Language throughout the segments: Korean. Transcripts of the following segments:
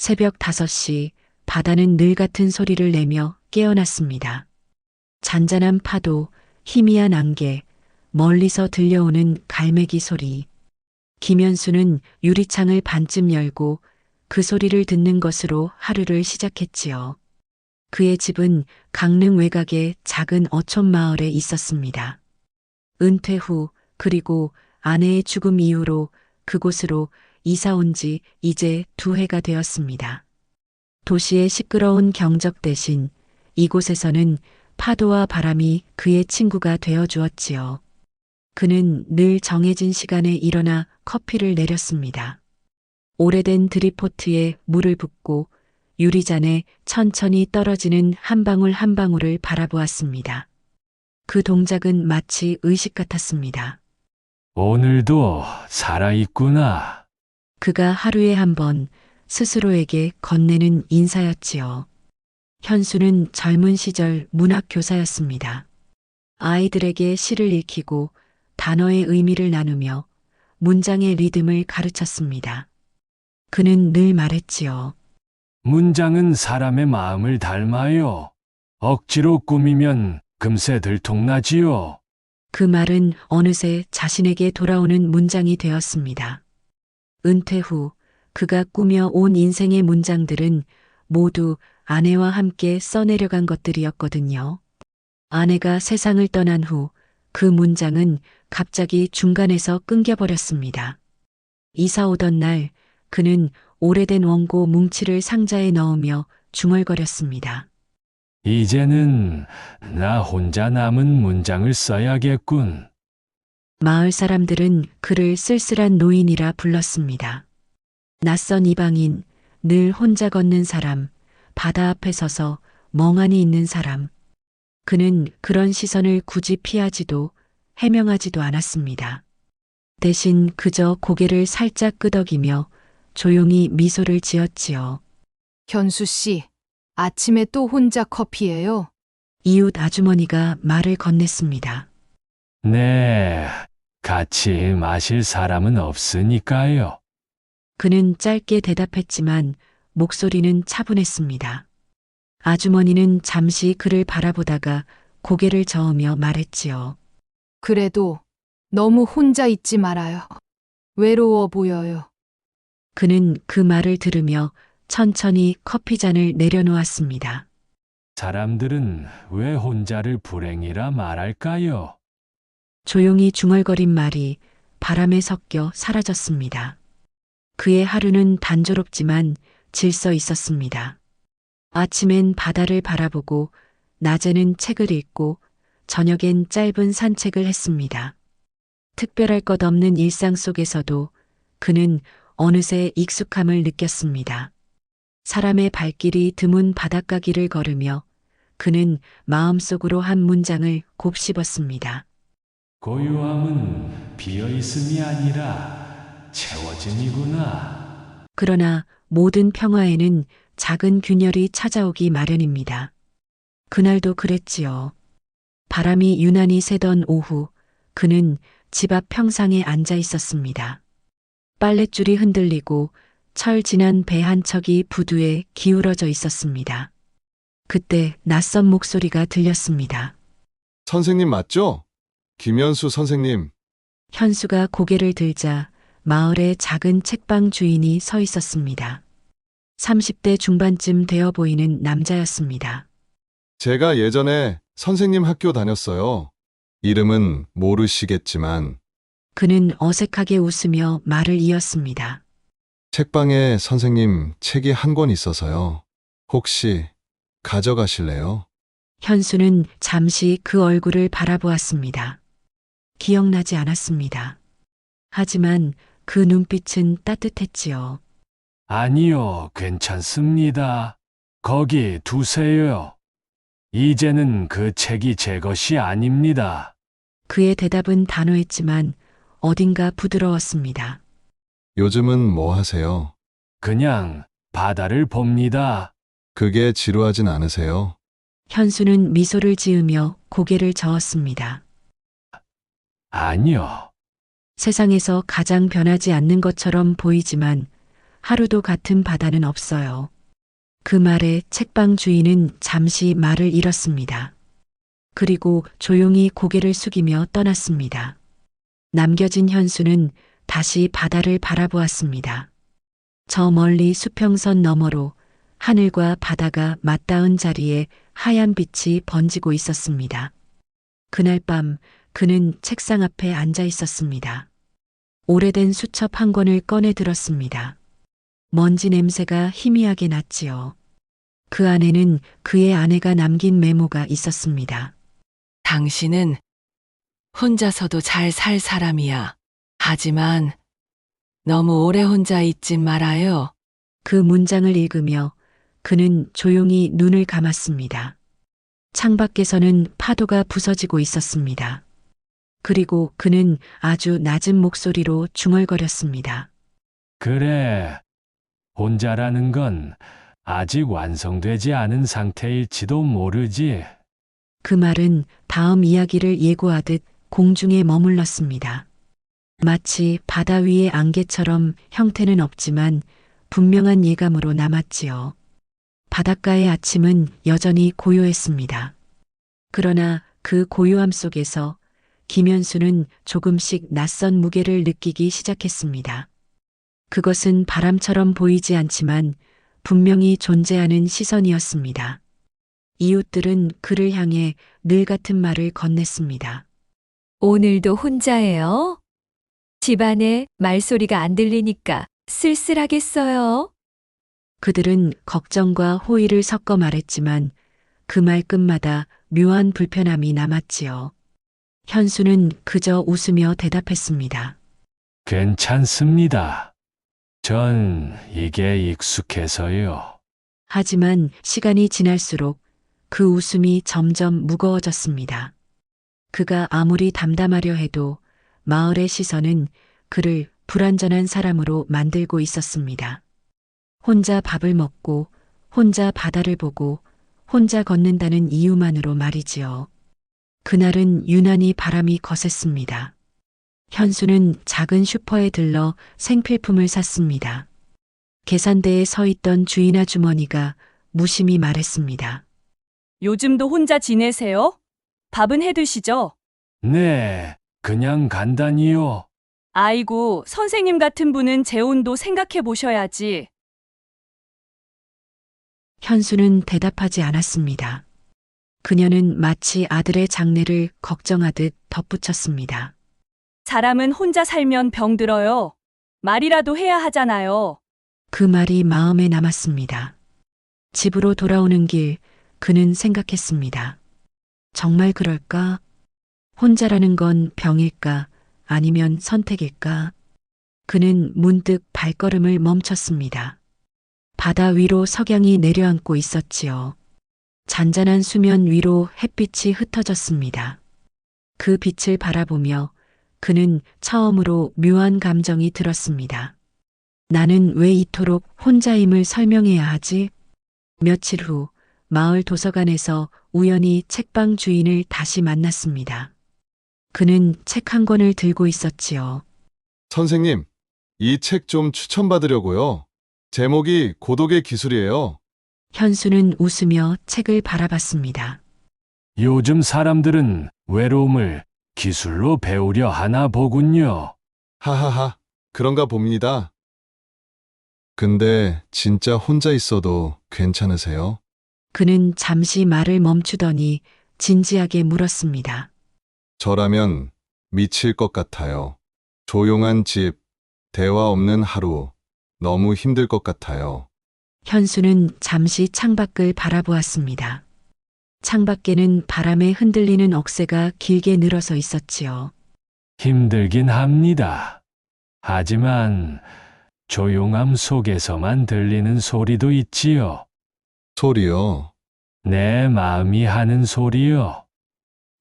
새벽 5시 바다는 늘 같은 소리를 내며 깨어났습니다. 잔잔한 파도, 희미한 안개, 멀리서 들려오는 갈매기 소리. 김현수는 유리창을 반쯤 열고 그 소리를 듣는 것으로 하루를 시작했지요. 그의 집은 강릉 외곽의 작은 어촌 마을에 있었습니다. 은퇴 후 그리고 아내의 죽음 이후로 그곳으로 이사 온 지 이제 2해가 되었습니다. 도시의 시끄러운 경적 대신 이곳에서는 파도와 바람이 그의 친구가 되어 주었지요. 그는 늘 정해진 시간에 일어나 커피를 내렸습니다. 오래된 드립포트에 물을 붓고 유리잔에 천천히 떨어지는 한 방울 한 방울을 바라보았습니다. 그 동작은 마치 의식 같았습니다. 오늘도 살아있구나. 그가 하루에 한 번 스스로에게 건네는 인사였지요. 현수는 젊은 시절 문학교사였습니다. 아이들에게 시를 읽히고 단어의 의미를 나누며 문장의 리듬을 가르쳤습니다. 그는 늘 말했지요. 문장은 사람의 마음을 닮아요. 억지로 꾸미면 금세 들통나지요. 그 말은 어느새 자신에게 돌아오는 문장이 되었습니다. 은퇴 후 그가 꾸며 온 인생의 문장들은 모두 아내와 함께 써내려간 것들이었거든요. 아내가 세상을 떠난 후 그 문장은 갑자기 중간에서 끊겨버렸습니다. 이사 오던 날 그는 오래된 원고 뭉치를 상자에 넣으며 중얼거렸습니다. 이제는 나 혼자 남은 문장을 써야겠군. 마을 사람들은 그를 쓸쓸한 노인이라 불렀습니다. 낯선 이방인, 늘 혼자 걷는 사람, 바다 앞에 서서 멍하니 있는 사람. 그는 그런 시선을 굳이 피하지도 해명하지도 않았습니다. 대신 그저 고개를 살짝 끄덕이며 조용히 미소를 지었지요. 현수 씨, 아침에 또 혼자 커피예요? 이웃 아주머니가 말을 건넸습니다. 네, 같이 마실 사람은 없으니까요. 그는 짧게 대답했지만 목소리는 차분했습니다. 아주머니는 잠시 그를 바라보다가 고개를 저으며 말했지요. 그래도 너무 혼자 있지 말아요. 외로워 보여요. 그는 그 말을 들으며 천천히 커피잔을 내려놓았습니다. 사람들은 왜 혼자를 불행이라 말할까요? 조용히 중얼거린 말이 바람에 섞여 사라졌습니다. 그의 하루는 단조롭지만 질서 있었습니다. 아침엔 바다를 바라보고 낮에는 책을 읽고 저녁엔 짧은 산책을 했습니다. 특별할 것 없는 일상 속에서도 그는 어느새 익숙함을 느꼈습니다. 사람의 발길이 드문 바닷가길을 걸으며 그는 마음속으로 한 문장을 곱씹었습니다. 고요함은 비어있음이 아니라 채워짐이구나. 그러나 모든 평화에는 작은 균열이 찾아오기 마련입니다. 그날도 그랬지요. 바람이 유난히 세던 오후 그는 집 앞 평상에 앉아 있었습니다. 빨랫줄이 흔들리고 철 지난 배 한 척이 부두에 기울어져 있었습니다. 그때 낯선 목소리가 들렸습니다. 선생님 맞죠? 김현수 선생님. 현수가 고개를 들자 마을의 작은 책방 주인이 서 있었습니다. 30대 중반쯤 되어 보이는 남자였습니다. 제가 예전에 선생님 학교 다녔어요. 이름은 모르시겠지만 그는 어색하게 웃으며 말을 이었습니다. 책방에 선생님 책이 한 권 있어서요. 혹시 가져가실래요? 현수는 잠시 그 얼굴을 바라보았습니다. 기억나지 않았습니다. 하지만 그 눈빛은 따뜻했지요. 아니요, 괜찮습니다. 거기 두세요. 이제는 그 책이 제 것이 아닙니다. 그의 대답은 단호했지만 어딘가 부드러웠습니다. 요즘은 뭐 하세요? 그냥 바다를 봅니다. 그게 지루하진 않으세요? 현수는 미소를 지으며 고개를 저었습니다. 아니요. 세상에서 가장 변하지 않는 것처럼 보이지만 하루도 같은 바다는 없어요. 그 말에 책방 주인은 잠시 말을 잃었습니다. 그리고 조용히 고개를 숙이며 떠났습니다. 남겨진 현수는 다시 바다를 바라보았습니다. 저 멀리 수평선 너머로 하늘과 바다가 맞닿은 자리에 하얀 빛이 번지고 있었습니다. 그날 밤 그는 책상 앞에 앉아 있었습니다. 오래된 수첩 한 권을 꺼내 들었습니다. 먼지 냄새가 희미하게 났지요. 그 안에는 그의 아내가 남긴 메모가 있었습니다. 당신은 혼자서도 잘 살 사람이야. 하지만 너무 오래 혼자 있진 말아요. 그 문장을 읽으며 그는 조용히 눈을 감았습니다. 창밖에서는 파도가 부서지고 있었습니다. 그리고 그는 아주 낮은 목소리로 중얼거렸습니다. 그래. 혼자라는 건 아직 완성되지 않은 상태일지도 모르지. 그 말은 다음 이야기를 예고하듯 공중에 머물렀습니다. 마치 바다 위의 안개처럼 형태는 없지만 분명한 예감으로 남았지요. 바닷가의 아침은 여전히 고요했습니다. 그러나 그 고요함 속에서 김현수는 조금씩 낯선 무게를 느끼기 시작했습니다. 그것은 바람처럼 보이지 않지만 분명히 존재하는 시선이었습니다. 이웃들은 그를 향해 늘 같은 말을 건넸습니다. 오늘도 혼자예요? 집안에 말소리가 안 들리니까 쓸쓸하겠어요. 그들은 걱정과 호의를 섞어 말했지만 그 말끝마다 묘한 불편함이 남았지요. 현수는 그저 웃으며 대답했습니다. 괜찮습니다. 전 이게 익숙해서요. 하지만 시간이 지날수록 그 웃음이 점점 무거워졌습니다. 그가 아무리 담담하려 해도 마을의 시선은 그를 불완전한 사람으로 만들고 있었습니다. 혼자 밥을 먹고 혼자 바다를 보고 혼자 걷는다는 이유만으로 말이지요. 그날은 유난히 바람이 거셌습니다. 현수는 작은 슈퍼에 들러 생필품을 샀습니다. 계산대에 서 있던 주인 아주머니가 무심히 말했습니다. 요즘도 혼자 지내세요? 밥은 해 드시죠? 네, 그냥 간단히요. 아이고, 선생님 같은 분은 재혼도 생각해 보셔야지. 현수는 대답하지 않았습니다. 그녀는 마치 아들의 장래를 걱정하듯 덧붙였습니다. 사람은 혼자 살면 병들어요. 말이라도 해야 하잖아요. 그 말이 마음에 남았습니다. 집으로 돌아오는 길 그는 생각했습니다. 정말 그럴까? 혼자라는 건 병일까? 아니면 선택일까? 그는 문득 발걸음을 멈췄습니다. 바다 위로 석양이 내려앉고 있었지요. 잔잔한 수면 위로 햇빛이 흩어졌습니다. 그 빛을 바라보며 그는 처음으로 묘한 감정이 들었습니다. 나는 왜 이토록 혼자임을 설명해야 하지? 며칠 후 마을 도서관에서 우연히 책방 주인을 다시 만났습니다. 그는 책 한 권을 들고 있었지요. 선생님, 이 책 좀 추천받으려고요. 제목이 고독의 기술이에요. 현수는 웃으며 책을 바라봤습니다. 요즘 사람들은 외로움을 기술로 배우려 하나 보군요. 하하하, 그런가 봅니다. 근데 진짜 혼자 있어도 괜찮으세요? 그는 잠시 말을 멈추더니 진지하게 물었습니다. 저라면 미칠 것 같아요. 조용한 집, 대화 없는 하루, 너무 힘들 것 같아요. 현수는 잠시 창밖을 바라보았습니다. 창밖에는 바람에 흔들리는 억새가 길게 늘어서 있었지요. 힘들긴 합니다. 하지만 조용함 속에서만 들리는 소리도 있지요. 소리요. 내 마음이 하는 소리요.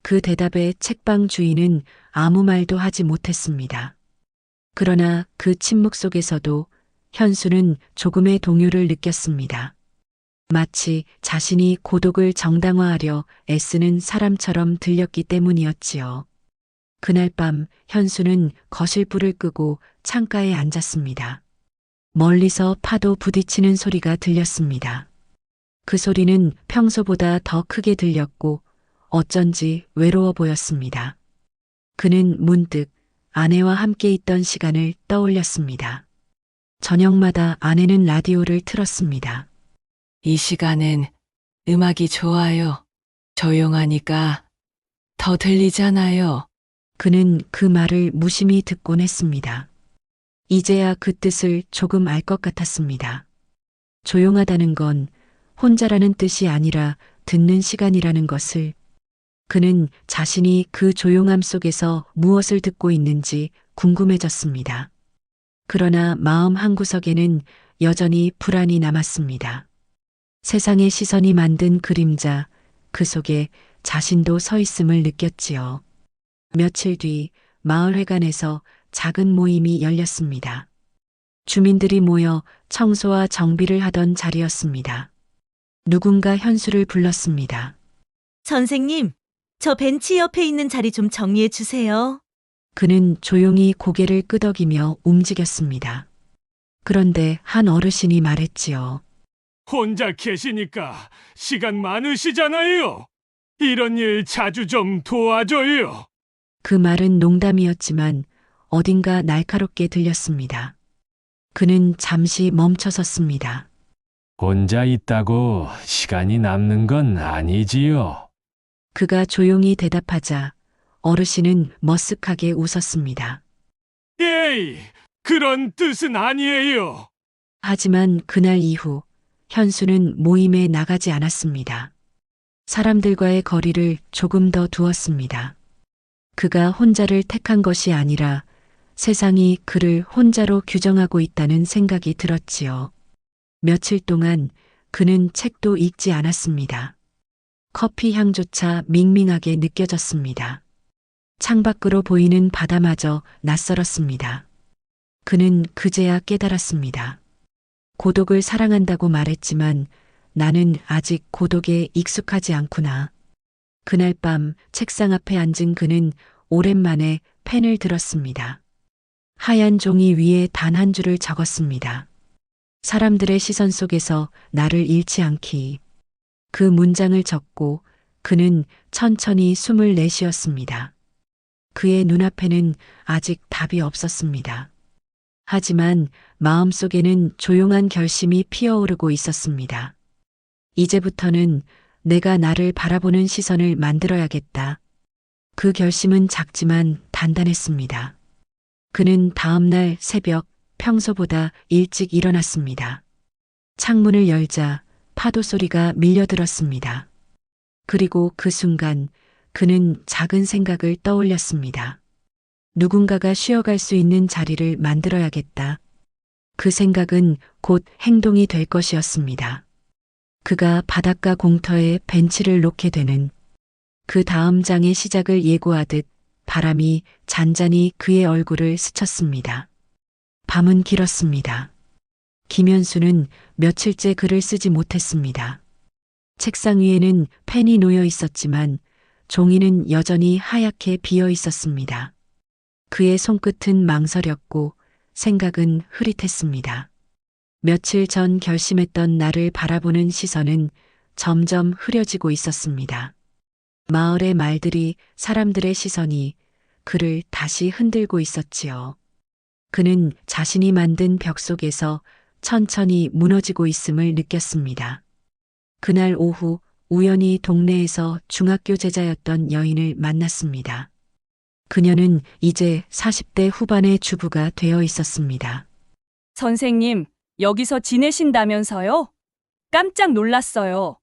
그 대답에 책방 주인은 아무 말도 하지 못했습니다. 그러나 그 침묵 속에서도 현수는 조금의 동요를 느꼈습니다. 마치 자신이 고독을 정당화하려 애쓰는 사람처럼 들렸기 때문이었지요. 그날 밤 현수는 거실 불을 끄고 창가에 앉았습니다. 멀리서 파도 부딪히는 소리가 들렸습니다. 그 소리는 평소보다 더 크게 들렸고 어쩐지 외로워 보였습니다. 그는 문득 아내와 함께 있던 시간을 떠올렸습니다. 저녁마다 아내는 라디오를 틀었습니다. 이 시간엔 음악이 좋아요. 조용하니까 더 들리잖아요. 그는 그 말을 무심히 듣곤 했습니다. 이제야 그 뜻을 조금 알 것 같았습니다. 조용하다는 건 혼자라는 뜻이 아니라 듣는 시간이라는 것을, 그는 자신이 그 조용함 속에서 무엇을 듣고 있는지 궁금해졌습니다. 그러나 마음 한구석에는 여전히 불안이 남았습니다. 세상의 시선이 만든 그림자, 그 속에 자신도 서 있음을 느꼈지요. 며칠 뒤 마을회관에서 작은 모임이 열렸습니다. 주민들이 모여 청소와 정비를 하던 자리였습니다. 누군가 현수를 불렀습니다. 선생님, 저 벤치 옆에 있는 자리 좀 정리해 주세요. 그는 조용히 고개를 끄덕이며 움직였습니다. 그런데 한 어르신이 말했지요. 혼자 계시니까 시간 많으시잖아요. 이런 일 자주 좀 도와줘요. 그 말은 농담이었지만 어딘가 날카롭게 들렸습니다. 그는 잠시 멈춰섰습니다. 혼자 있다고 시간이 남는 건 아니지요. 그가 조용히 대답하자 어르신은 머쓱하게 웃었습니다. 에이, 그런 뜻은 아니에요. 하지만 그날 이후 현수는 모임에 나가지 않았습니다. 사람들과의 거리를 조금 더 두었습니다. 그가 혼자를 택한 것이 아니라 세상이 그를 혼자로 규정하고 있다는 생각이 들었지요. 며칠 동안 그는 책도 읽지 않았습니다. 커피 향조차 밍밍하게 느껴졌습니다. 창밖으로 보이는 바다마저 낯설었습니다. 그는 그제야 깨달았습니다. 고독을 사랑한다고 말했지만 나는 아직 고독에 익숙하지 않구나. 그날 밤 책상 앞에 앉은 그는 오랜만에 펜을 들었습니다. 하얀 종이 위에 단 한 줄을 적었습니다. 사람들의 시선 속에서 나를 잃지 않기. 그 문장을 적고 그는 천천히 숨을 내쉬었습니다. 그의 눈앞에는 아직 답이 없었습니다. 하지만 마음속에는 조용한 결심이 피어오르고 있었습니다. 이제부터는 내가 나를 바라보는 시선을 만들어야겠다. 그 결심은 작지만 단단했습니다. 그는 다음 날 새벽 평소보다 일찍 일어났습니다. 창문을 열자 파도 소리가 밀려들었습니다. 그리고 그 순간 그는 작은 생각을 떠올렸습니다. 누군가가 쉬어갈 수 있는 자리를 만들어야겠다. 그 생각은 곧 행동이 될 것이었습니다. 그가 바닷가 공터에 벤치를 놓게 되는 그 다음 장의 시작을 예고하듯 바람이 잔잔히 그의 얼굴을 스쳤습니다. 밤은 길었습니다. 김현수는 며칠째 글을 쓰지 못했습니다. 책상 위에는 펜이 놓여 있었지만 종이는 여전히 하얗게 비어 있었습니다. 그의 손끝은 망설였고 생각은 흐릿했습니다. 며칠 전 결심했던 나를 바라보는 시선은 점점 흐려지고 있었습니다. 마을의 말들이, 사람들의 시선이 그를 다시 흔들고 있었지요. 그는 자신이 만든 벽 속에서 천천히 무너지고 있음을 느꼈습니다. 그날 오후 우연히 동네에서 중학교 제자였던 여인을 만났습니다. 그녀는 이제 40대 후반의 주부가 되어 있었습니다. 선생님, 여기서 지내신다면서요? 깜짝 놀랐어요.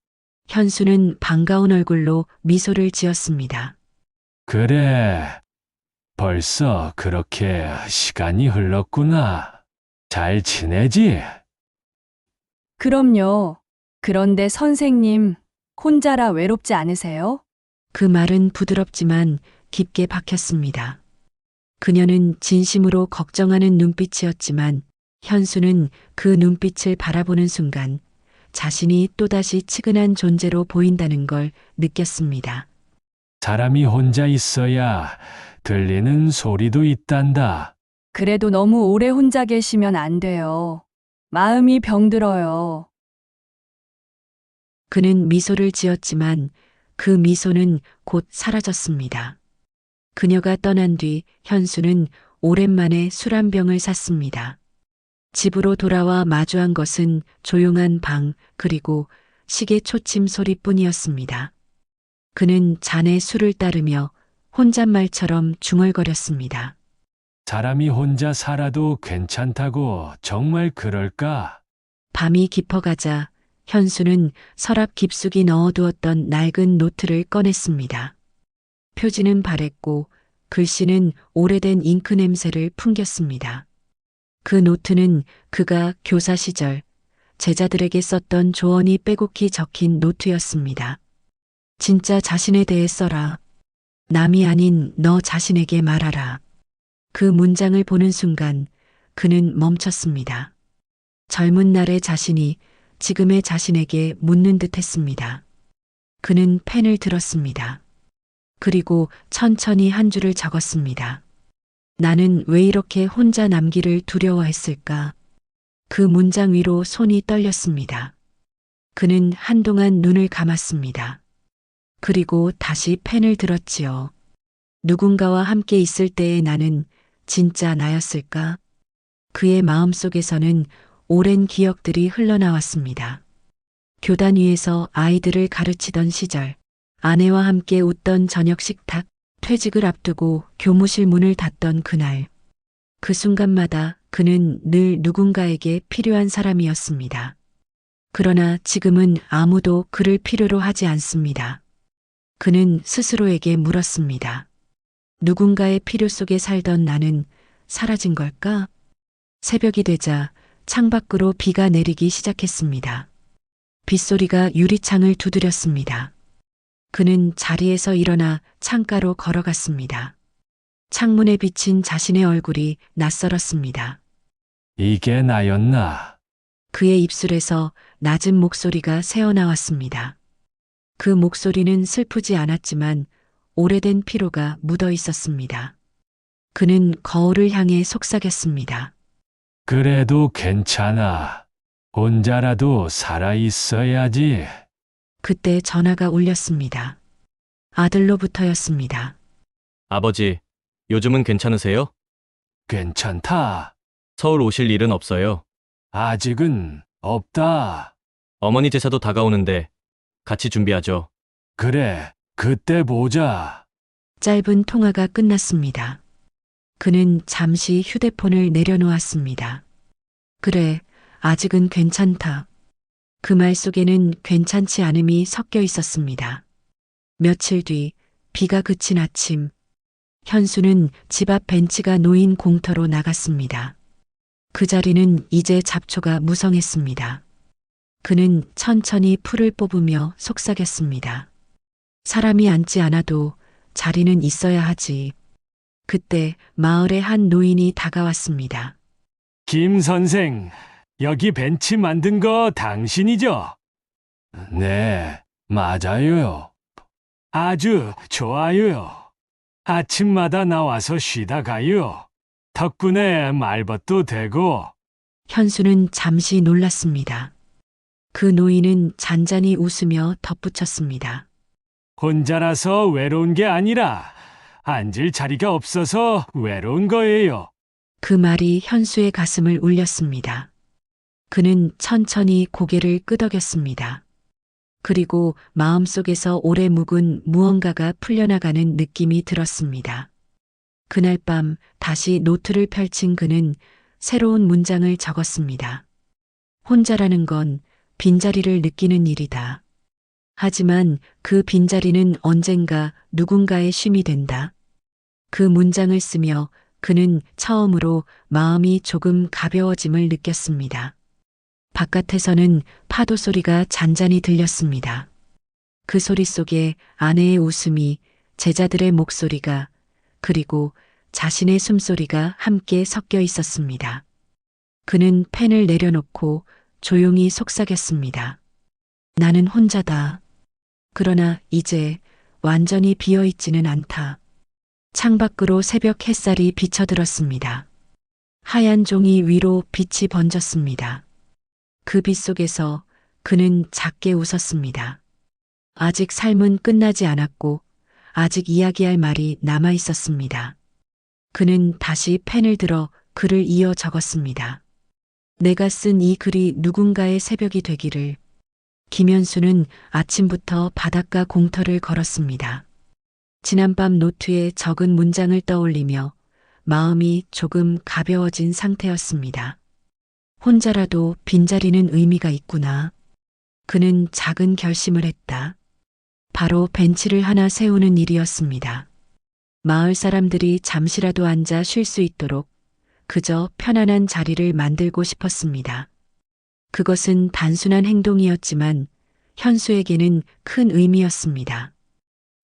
현수는 반가운 얼굴로 미소를 지었습니다. 그래, 벌써 그렇게 시간이 흘렀구나. 잘 지내지? 그럼요. 그런데 선생님, 혼자라 외롭지 않으세요? 그 말은 부드럽지만 깊게 박혔습니다. 그녀는 진심으로 걱정하는 눈빛이었지만 현수는 그 눈빛을 바라보는 순간 자신이 또다시 측은한 존재로 보인다는 걸 느꼈습니다. 사람이 혼자 있어야 들리는 소리도 있단다. 그래도 너무 오래 혼자 계시면 안 돼요. 마음이 병들어요. 그는 미소를 지었지만 그 미소는 곧 사라졌습니다. 그녀가 떠난 뒤 현수는 오랜만에 술 한 병을 샀습니다. 집으로 돌아와 마주한 것은 조용한 방 그리고 시계 초침 소리뿐이었습니다. 그는 잔에 술을 따르며 혼잣말처럼 중얼거렸습니다. 사람이 혼자 살아도 괜찮다고 정말 그럴까? 밤이 깊어가자 현수는 서랍 깊숙이 넣어두었던 낡은 노트를 꺼냈습니다. 표지는 바랬고 글씨는 오래된 잉크 냄새를 풍겼습니다. 그 노트는 그가 교사 시절 제자들에게 썼던 조언이 빼곡히 적힌 노트였습니다. 진짜 자신에 대해 써라. 남이 아닌 너 자신에게 말하라. 그 문장을 보는 순간 그는 멈췄습니다. 젊은 날의 자신이 지금의 자신에게 묻는 듯 했습니다. 그는 펜을 들었습니다. 그리고 천천히 한 줄을 적었습니다. 나는 왜 이렇게 혼자 남기를 두려워했을까? 그 문장 위로 손이 떨렸습니다. 그는 한동안 눈을 감았습니다. 그리고 다시 펜을 들었지요. 누군가와 함께 있을 때의 나는 진짜 나였을까? 그의 마음속에서는 오랜 기억들이 흘러나왔습니다. 교단 위에서 아이들을 가르치던 시절, 아내와 함께 웃던 저녁 식탁, 퇴직을 앞두고 교무실 문을 닫던 그날. 그 순간마다 그는 늘 누군가에게 필요한 사람이었습니다. 그러나 지금은 아무도 그를 필요로 하지 않습니다. 그는 스스로에게 물었습니다. 누군가의 필요 속에 살던 나는 사라진 걸까? 새벽이 되자 창밖으로 비가 내리기 시작했습니다. 빗소리가 유리창을 두드렸습니다. 그는 자리에서 일어나 창가로 걸어갔습니다. 창문에 비친 자신의 얼굴이 낯설었습니다. 이게 나였나? 그의 입술에서 낮은 목소리가 새어나왔습니다. 그 목소리는 슬프지 않았지만 오래된 피로가 묻어 있었습니다. 그는 거울을 향해 속삭였습니다. 그래도 괜찮아. 혼자라도 살아 있어야지. 그때 전화가 울렸습니다. 아들로부터였습니다. 아버지, 요즘은 괜찮으세요? 괜찮다. 서울 오실 일은 없어요. 아직은 없다. 어머니 제사도 다가오는데 같이 준비하죠. 그래, 그때 보자. 짧은 통화가 끝났습니다. 그는 잠시 휴대폰을 내려놓았습니다. 그래, 아직은 괜찮다. 그 말 속에는 괜찮지 않음이 섞여 있었습니다. 며칠 뒤 비가 그친 아침, 현수는 집 앞 벤치가 놓인 공터로 나갔습니다. 그 자리는 이제 잡초가 무성했습니다. 그는 천천히 풀을 뽑으며 속삭였습니다. 사람이 앉지 않아도 자리는 있어야 하지. 그때 마을의 한 노인이 다가왔습니다. 김 선생, 여기 벤치 만든 거 당신이죠? 네, 맞아요. 아주 좋아요. 아침마다 나와서 쉬다 가요. 덕분에 말벗도 되고. 현수는 잠시 놀랐습니다. 그 노인은 잔잔히 웃으며 덧붙였습니다. 혼자라서 외로운 게 아니라 앉을 자리가 없어서 외로운 거예요. 그 말이 현수의 가슴을 울렸습니다. 그는 천천히 고개를 끄덕였습니다. 그리고 마음속에서 오래 묵은 무언가가 풀려나가는 느낌이 들었습니다. 그날 밤 다시 노트를 펼친 그는 새로운 문장을 적었습니다. 혼자라는 건 빈자리를 느끼는 일이다. 하지만 그 빈자리는 언젠가 누군가의 쉼이 된다. 그 문장을 쓰며 그는 처음으로 마음이 조금 가벼워짐을 느꼈습니다. 바깥에서는 파도 소리가 잔잔히 들렸습니다. 그 소리 속에 아내의 웃음이, 제자들의 목소리가, 그리고 자신의 숨소리가 함께 섞여 있었습니다. 그는 펜을 내려놓고 조용히 속삭였습니다. 나는 혼자다. 그러나 이제 완전히 비어있지는 않다. 창밖으로 새벽 햇살이 비쳐들었습니다. 하얀 종이 위로 빛이 번졌습니다. 그 빛 속에서 그는 작게 웃었습니다. 아직 삶은 끝나지 않았고 아직 이야기할 말이 남아 있었습니다. 그는 다시 펜을 들어 글을 이어 적었습니다. 내가 쓴 이 글이 누군가의 새벽이 되기를. 김현수는 아침부터 바닷가 공터를 걸었습니다. 지난밤 노트에 적은 문장을 떠올리며 마음이 조금 가벼워진 상태였습니다. 혼자라도 빈자리는 의미가 있구나. 그는 작은 결심을 했다. 바로 벤치를 하나 세우는 일이었습니다. 마을 사람들이 잠시라도 앉아 쉴 수 있도록 그저 편안한 자리를 만들고 싶었습니다. 그것은 단순한 행동이었지만 현수에게는 큰 의미였습니다.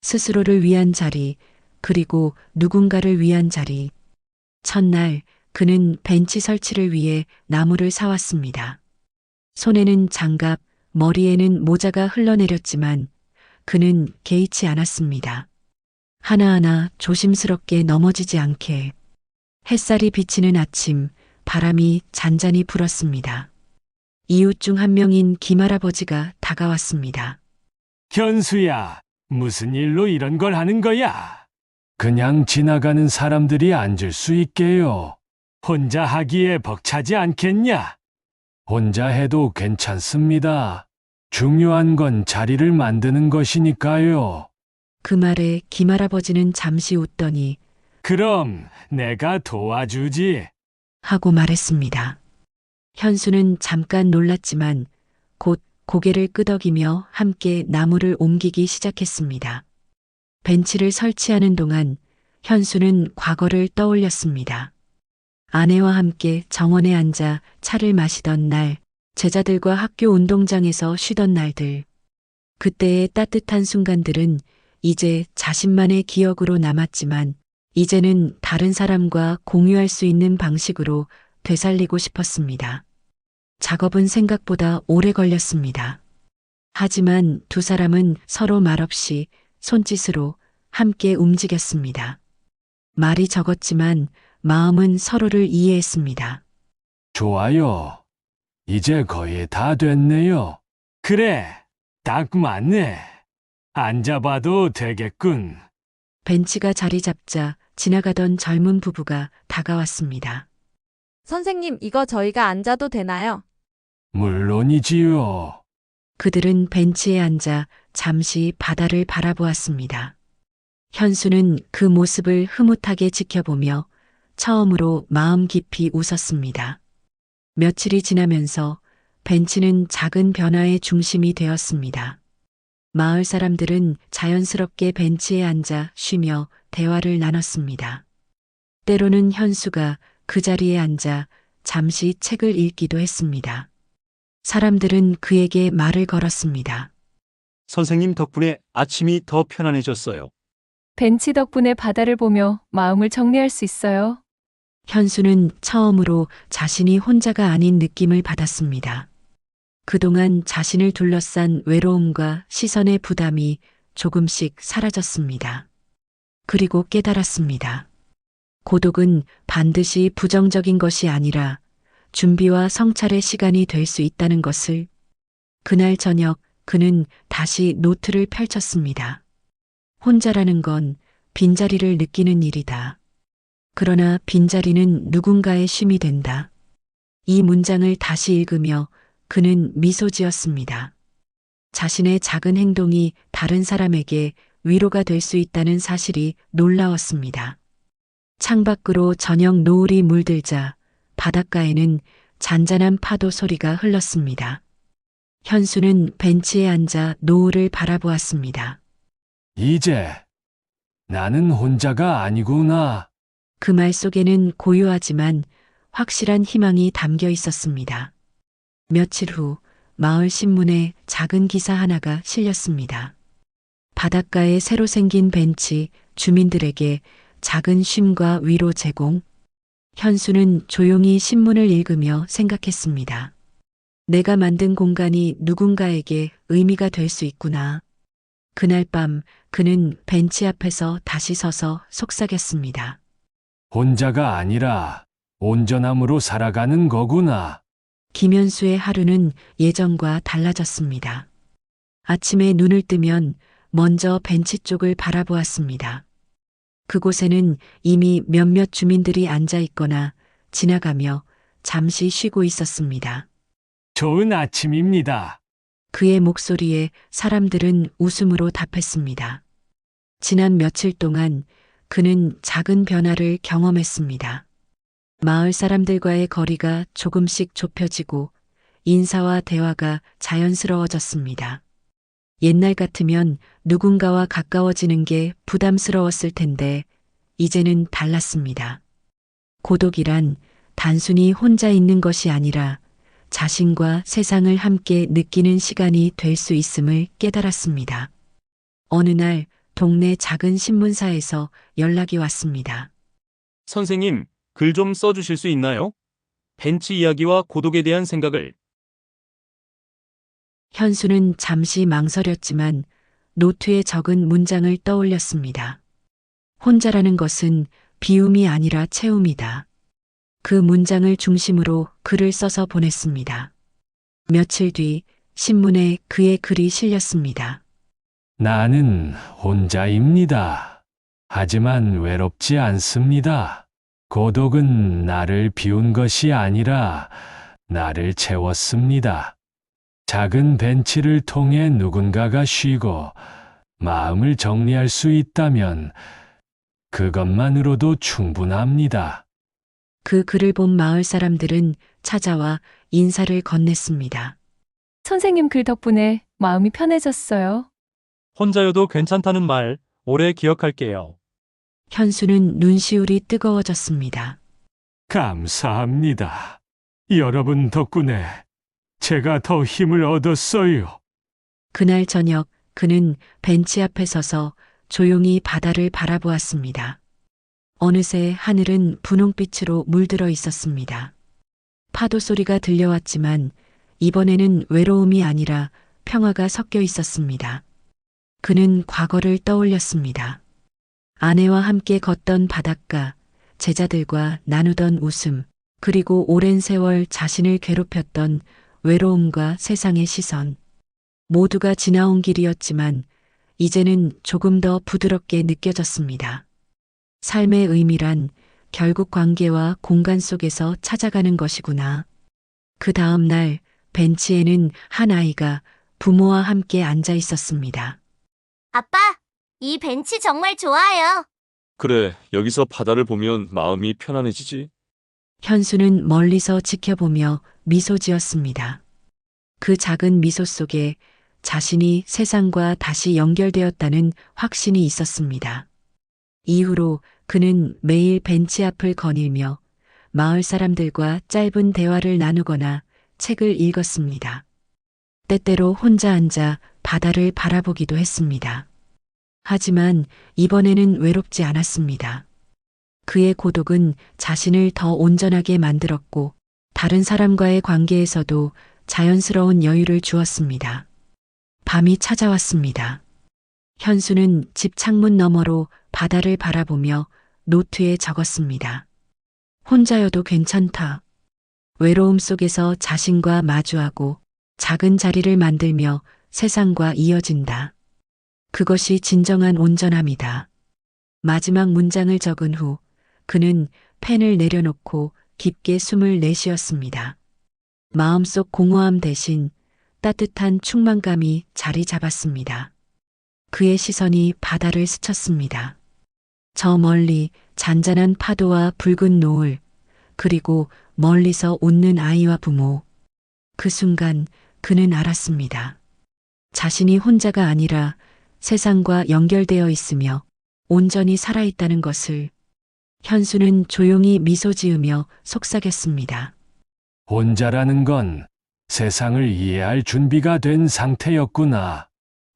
스스로를 위한 자리, 그리고 누군가를 위한 자리. 첫날 그는 벤치 설치를 위해 나무를 사왔습니다. 손에는 장갑, 머리에는 모자가 흘러내렸지만 그는 개의치 않았습니다. 하나하나 조심스럽게 넘어지지 않게. 햇살이 비치는 아침, 바람이 잔잔히 불었습니다. 이웃 중 한 명인 김할아버지가 다가왔습니다. 현수야, 무슨 일로 이런 걸 하는 거야? 그냥 지나가는 사람들이 앉을 수 있게요. 혼자 하기에 벅차지 않겠냐? 혼자 해도 괜찮습니다. 중요한 건 자리를 만드는 것이니까요. 그 말에 김할아버지는 잠시 웃더니 그럼 내가 도와주지. 하고 말했습니다. 현수는 잠깐 놀랐지만 곧 고개를 끄덕이며 함께 나무를 옮기기 시작했습니다. 벤치를 설치하는 동안 현수는 과거를 떠올렸습니다. 아내와 함께 정원에 앉아 차를 마시던 날, 제자들과 학교 운동장에서 쉬던 날들. 그때의 따뜻한 순간들은 이제 자신만의 기억으로 남았지만 이제는 다른 사람과 공유할 수 있는 방식으로 되살리고 싶었습니다. 작업은 생각보다 오래 걸렸습니다. 하지만 두 사람은 서로 말없이 손짓으로 함께 움직였습니다. 말이 적었지만 마음은 서로를 이해했습니다. 좋아요. 이제 거의 다 됐네요. 그래, 딱 맞네. 앉아봐도 되겠군. 벤치가 자리 잡자 지나가던 젊은 부부가 다가왔습니다. 선생님, 이거 저희가 앉아도 되나요? 물론이지요. 그들은 벤치에 앉아 잠시 바다를 바라보았습니다. 현수는 그 모습을 흐뭇하게 지켜보며 처음으로 마음 깊이 웃었습니다. 며칠이 지나면서 벤치는 작은 변화의 중심이 되었습니다. 마을 사람들은 자연스럽게 벤치에 앉아 쉬며 대화를 나눴습니다. 때로는 현수가 그 자리에 앉아 잠시 책을 읽기도 했습니다. 사람들은 그에게 말을 걸었습니다. 선생님 덕분에 아침이 더 편안해졌어요. 벤치 덕분에 바다를 보며 마음을 정리할 수 있어요. 현수는 처음으로 자신이 혼자가 아닌 느낌을 받았습니다. 그동안 자신을 둘러싼 외로움과 시선의 부담이 조금씩 사라졌습니다. 그리고 깨달았습니다. 고독은 반드시 부정적인 것이 아니라 준비와 성찰의 시간이 될 수 있다는 것을. 그날 저녁 그는 다시 노트를 펼쳤습니다. 혼자라는 건 빈자리를 느끼는 일이다. 그러나 빈자리는 누군가의 쉼이 된다. 이 문장을 다시 읽으며 그는 미소 지었습니다. 자신의 작은 행동이 다른 사람에게 위로가 될 수 있다는 사실이 놀라웠습니다. 창밖으로 저녁 노을이 물들자 바닷가에는 잔잔한 파도 소리가 흘렀습니다. 현수는 벤치에 앉아 노을을 바라보았습니다. 이제 나는 혼자가 아니구나. 그 말 속에는 고요하지만 확실한 희망이 담겨 있었습니다. 며칠 후 마을 신문에 작은 기사 하나가 실렸습니다. 바닷가에 새로 생긴 벤치, 주민들에게 작은 쉼과 위로 제공. 현수는 조용히 신문을 읽으며 생각했습니다. 내가 만든 공간이 누군가에게 의미가 될 수 있구나. 그날 밤 그는 벤치 앞에서 다시 서서 속삭였습니다. 혼자가 아니라 온전함으로 살아가는 거구나. 김현수의 하루는 예전과 달라졌습니다. 아침에 눈을 뜨면 먼저 벤치 쪽을 바라보았습니다. 그곳에는 이미 몇몇 주민들이 앉아 있거나 지나가며 잠시 쉬고 있었습니다. 좋은 아침입니다. 그의 목소리에 사람들은 웃음으로 답했습니다. 지난 며칠 동안 그는 작은 변화를 경험했습니다. 마을 사람들과의 거리가 조금씩 좁혀지고 인사와 대화가 자연스러워졌습니다. 옛날 같으면 누군가와 가까워지는 게 부담스러웠을 텐데 이제는 달랐습니다. 고독이란 단순히 혼자 있는 것이 아니라 자신과 세상을 함께 느끼는 시간이 될 수 있음을 깨달았습니다. 어느 날 동네 작은 신문사에서 연락이 왔습니다. 선생님, 글 좀 써주실 수 있나요? 벤치 이야기와 고독에 대한 생각을. 현수는 잠시 망설였지만 노트에 적은 문장을 떠올렸습니다. 혼자라는 것은 비움이 아니라 채움이다. 그 문장을 중심으로 글을 써서 보냈습니다. 며칠 뒤 신문에 그의 글이 실렸습니다. 나는 혼자입니다. 하지만 외롭지 않습니다. 고독은 나를 비운 것이 아니라 나를 채웠습니다. 작은 벤치를 통해 누군가가 쉬고 마음을 정리할 수 있다면 그것만으로도 충분합니다. 그 글을 본 마을 사람들은 찾아와 인사를 건넸습니다. 선생님 글 덕분에 마음이 편해졌어요. 혼자여도 괜찮다는 말 오래 기억할게요. 현수는 눈시울이 뜨거워졌습니다. 감사합니다. 여러분 덕분에 제가 더 힘을 얻었어요. 그날 저녁 그는 벤치 앞에 서서 조용히 바다를 바라보았습니다. 어느새 하늘은 분홍빛으로 물들어 있었습니다. 파도 소리가 들려왔지만 이번에는 외로움이 아니라 평화가 섞여 있었습니다. 그는 과거를 떠올렸습니다. 아내와 함께 걷던 바닷가, 제자들과 나누던 웃음, 그리고 오랜 세월 자신을 괴롭혔던 외로움과 세상의 시선. 모두가 지나온 길이었지만 이제는 조금 더 부드럽게 느껴졌습니다. 삶의 의미란 결국 관계와 공간 속에서 찾아가는 것이구나. 그 다음 날 벤치에는 한 아이가 부모와 함께 앉아 있었습니다. 아빠, 이 벤치 정말 좋아요. 그래, 여기서 바다를 보면 마음이 편안해지지. 현수는 멀리서 지켜보며 미소 지었습니다. 그 작은 미소 속에 자신이 세상과 다시 연결되었다는 확신이 있었습니다. 이후로 그는 매일 벤치 앞을 거닐며 마을 사람들과 짧은 대화를 나누거나 책을 읽었습니다. 때때로 혼자 앉아 바다를 바라보기도 했습니다. 하지만 이번에는 외롭지 않았습니다. 그의 고독은 자신을 더 온전하게 만들었고 다른 사람과의 관계에서도 자연스러운 여유를 주었습니다. 밤이 찾아왔습니다. 현수는 집 창문 너머로 바다를 바라보며 노트에 적었습니다. 혼자여도 괜찮다. 외로움 속에서 자신과 마주하고 작은 자리를 만들며 세상과 이어진다. 그것이 진정한 온전함이다. 마지막 문장을 적은 후 그는 펜을 내려놓고 깊게 숨을 내쉬었습니다. 마음속 공허함 대신 따뜻한 충만감이 자리 잡았습니다. 그의 시선이 바다를 스쳤습니다. 저 멀리 잔잔한 파도와 붉은 노을, 그리고 멀리서 웃는 아이와 부모. 그 순간 그는 알았습니다. 자신이 혼자가 아니라 세상과 연결되어 있으며 온전히 살아있다는 것을. 현수는 조용히 미소 지으며 속삭였습니다. 혼자라는 건 세상을 이해할 준비가 된 상태였구나.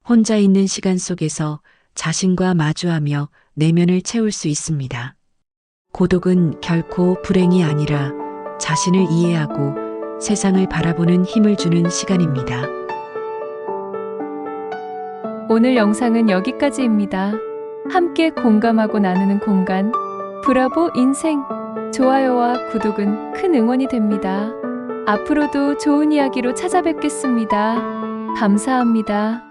혼자 있는 시간 속에서 자신과 마주하며 내면을 채울 수 있습니다. 고독은 결코 불행이 아니라 자신을 이해하고 세상을 바라보는 힘을 주는 시간입니다. 오늘 영상은 여기까지입니다. 함께 공감하고 나누는 공간, 브라보 인생. 좋아요와 구독은 큰 응원이 됩니다. 앞으로도 좋은 이야기로 찾아뵙겠습니다. 감사합니다.